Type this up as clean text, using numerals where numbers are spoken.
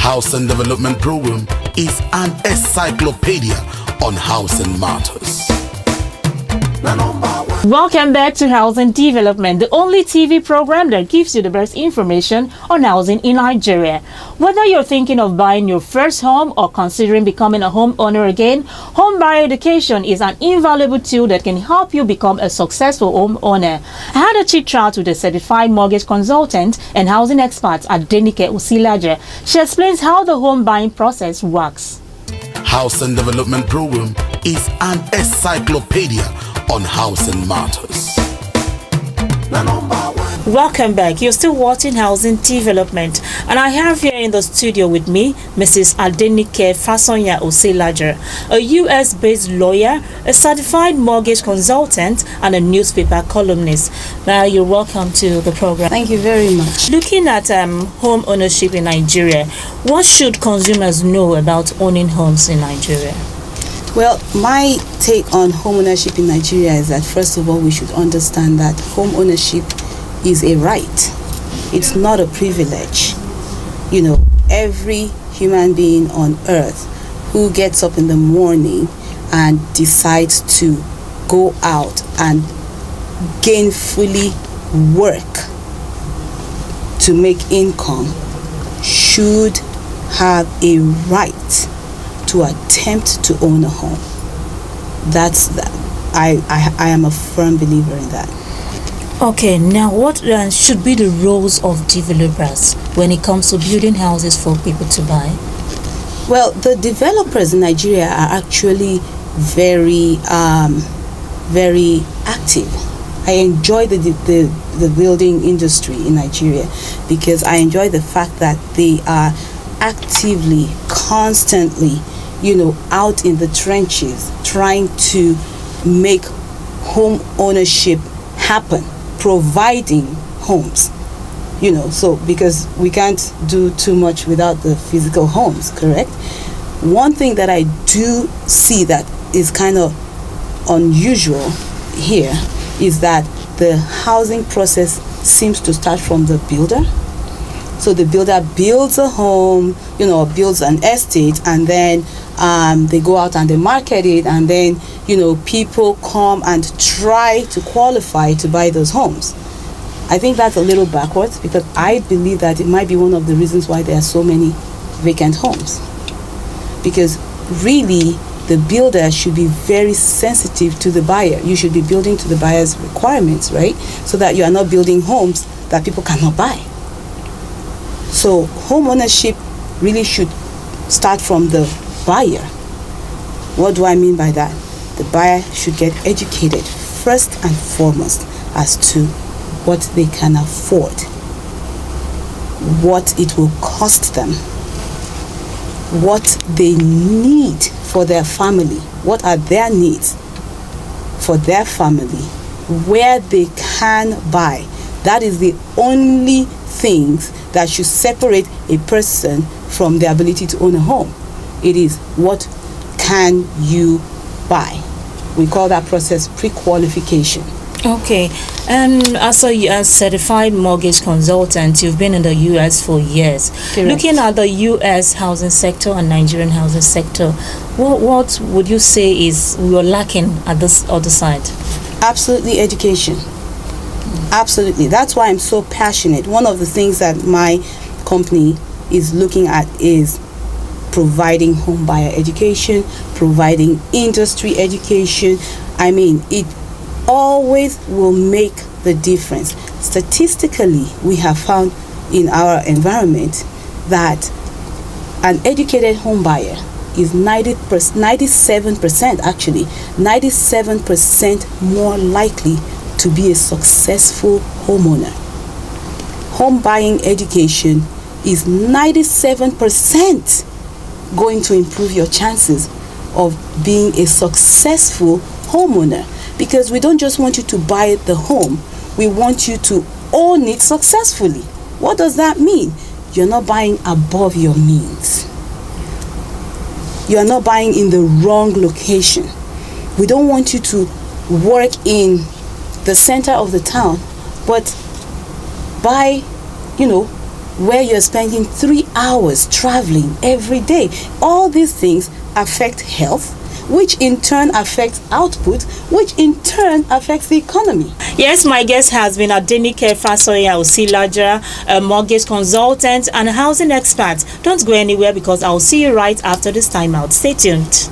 Housing Development Program is an encyclopedia on housing matters. Welcome back to Housing Development, the only TV program that gives you the best information on housing in Nigeria. Whether you're thinking of buying your first home or considering becoming a homeowner again, home buyer education is an invaluable tool that can help you become a successful homeowner. I had a chit chat with a certified mortgage consultant and housing expert Adenike Osilaje. She explains how the home buying process works. Housing Development Program is an encyclopedia on housing matters. Welcome back. You're still watching Housing Development, and I have here in the studio with me Mrs. Adenike Fasonya Osilaje, a US-based lawyer, a certified mortgage consultant, and a newspaper columnist. Now, you're welcome to the program. Thank you very much. Looking at home ownership in Nigeria, what should consumers know about owning homes in Nigeria? Well, my take on home ownership in Nigeria is that, first of all, we should understand that home ownership is a right. It's not a privilege. You know, every human being on earth who gets up in the morning and decides to go out and gainfully work to make income should have a right to attempt to own a home. That's that. I am a firm believer in that. Okay, now what should be the roles of developers when it comes to building houses for people to buy? Well, the developers in Nigeria are actually very active. I enjoy the building industry in Nigeria because I enjoy the fact that they are actively, constantly, out in the trenches trying to make home ownership happen, providing homes. So because we can't do too much without the physical homes, correct? One thing that I do see that is kind of unusual here is that the housing process seems to start from the builder. So the builder builds a home, builds an estate, and then they go out and they market it, and then, people come and try to qualify to buy those homes. I think that's a little backwards because I believe that it might be one of the reasons why there are so many vacant homes. Because really, the builder should be very sensitive to the buyer. You should be building to the buyer's requirements, right? So that you are not building homes that people cannot buy. So home ownership really should start from the buyer. What do I mean by that? The buyer should get educated first and foremost as to what they can afford, what it will cost them, what they need for their family, what are their needs for their family, where they can buy. That is the only things that should separate a person from the ability to own a home. It is what can you buy. We call that process pre-qualification. Okay, and as a certified mortgage consultant, you've been in the U.S. for years. Correct. Looking at the U.S. housing sector and Nigerian housing sector, what would you say is we are lacking at this other side? Absolutely, education. Absolutely. That's why I'm so passionate. One of the things that my company is looking at is providing home buyer education, providing industry education. I mean, it always will make the difference. Statistically, we have found in our environment that an educated home buyer is 97% actually, 97% more likely to be a successful homeowner. Home buying education is 97% going to improve your chances of being a successful homeowner, because we don't just want you to buy the home, we want you to own it successfully. What does that mean? You're not buying above your means. You're not buying in the wrong location. We don't want you to work in the center of the town, but buy, where you're spending 3 hours traveling every day. All these things affect health, which in turn affects output, which in turn affects the economy. Yes, my guest has been Adenike Fasoya Osilaja, a mortgage consultant and housing expert. Don't go anywhere because I'll see you right after this time out. Stay tuned.